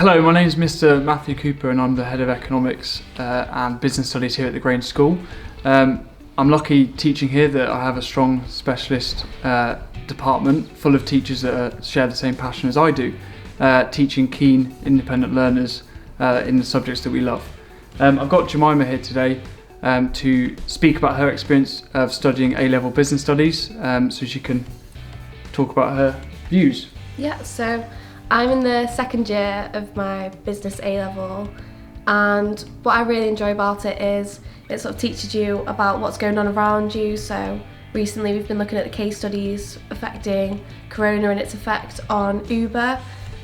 Hello, my name is Mr. Matthew Cooper and I'm the Head of Economics and Business Studies here at the Grange School. I'm lucky teaching here that I have a strong specialist department full of teachers that share the same passion as I do, teaching keen, independent learners in the subjects that we love. I've got Jemima here today to speak about her experience of studying A-level business studies, so she can talk about her views. Yeah, so I'm in the second year of my business A-level, and what I really enjoy about it is it sort of teaches you about what's going on around you. So recently we've been looking at the case studies affecting Corona and its effect on Uber,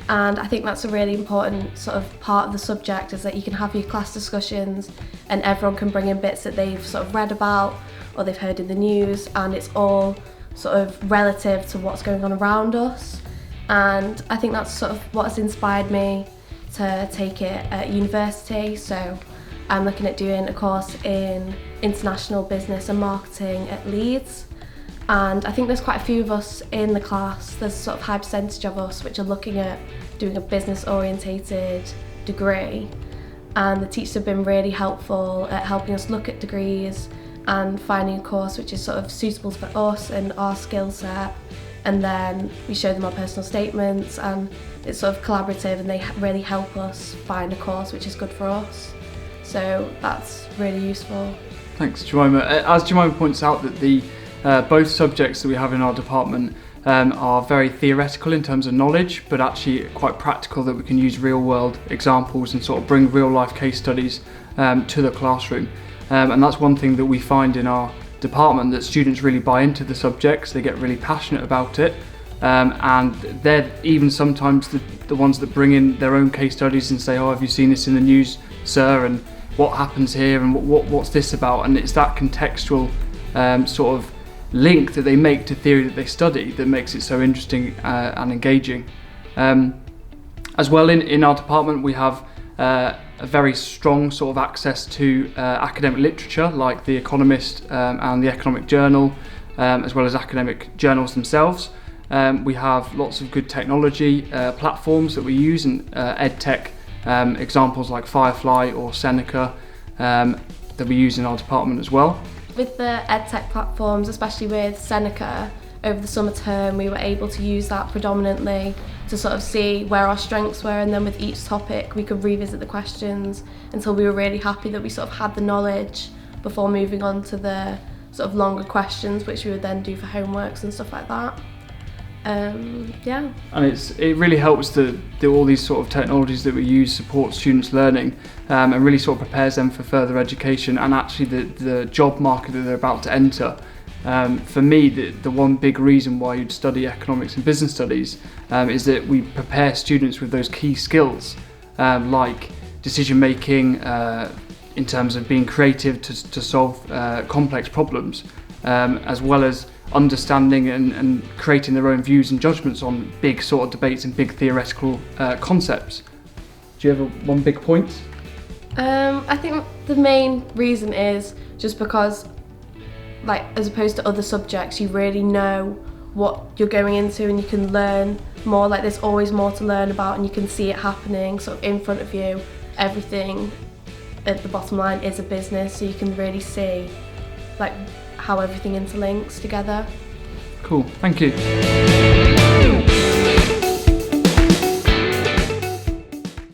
and I think that's a really important sort of part of the subject, is that you can have your class discussions and everyone can bring in bits that they've sort of read about or they've heard in the news, and it's all sort of relative to what's going on around us. And I think that's sort of what has inspired me to take it at university. So I'm looking at doing a course in international business and marketing at Leeds. And I think there's quite a few of us in the class. There's a sort of high percentage of us which are looking at doing a business orientated degree. And the teachers have been really helpful at helping us look at degrees and finding a course which is sort of suitable for us and our skill set. And then we show them our personal statements, and it's sort of collaborative, and they really help us find a course which is good for us. So that's really useful. Thanks, Jemima. As Jemima points out, that the both subjects that we have in our department are very theoretical in terms of knowledge, but actually quite practical, that we can use real world examples and sort of bring real life case studies to the classroom. And that's one thing that we find in our department, that students really buy into the subjects, they get really passionate about it, and they're even sometimes the ones that bring in their own case studies and say, oh, have you seen this in the news, sir, and what happens here, and what's this about? And it's that contextual sort of link that they make to theory that they study that makes it so interesting and engaging. As well, in our department we have a very strong sort of access to academic literature like The Economist and the Economic Journal, as well as academic journals themselves. We have lots of good technology platforms that we use, and EdTech examples like Firefly or Seneca that we use in our department as well. With the EdTech platforms, especially with Seneca, over the summer term we were able to use that predominantly to sort of see where our strengths were, and then with each topic we could revisit the questions until we were really happy that we sort of had the knowledge before moving on to the sort of longer questions, which we would then do for homeworks and stuff like that. Yeah. And it really helps that all these sort of technologies that we use support students' learning and really sort of prepares them for further education and actually the job market that they're about to enter. For me, the one big reason why you'd study economics and business studies is that we prepare students with those key skills like decision making, in terms of being creative to solve complex problems, as well as understanding and creating their own views and judgments on big sort of debates and big theoretical concepts. Do you have one big point? I think the main reason is just because, like, as opposed to other subjects, you really know what you're going into and you can learn more. Like, there's always more to learn about and you can see it happening sort of in front of you. Everything at the bottom line is a business, so you can really see like how everything interlinks together. Cool, thank you.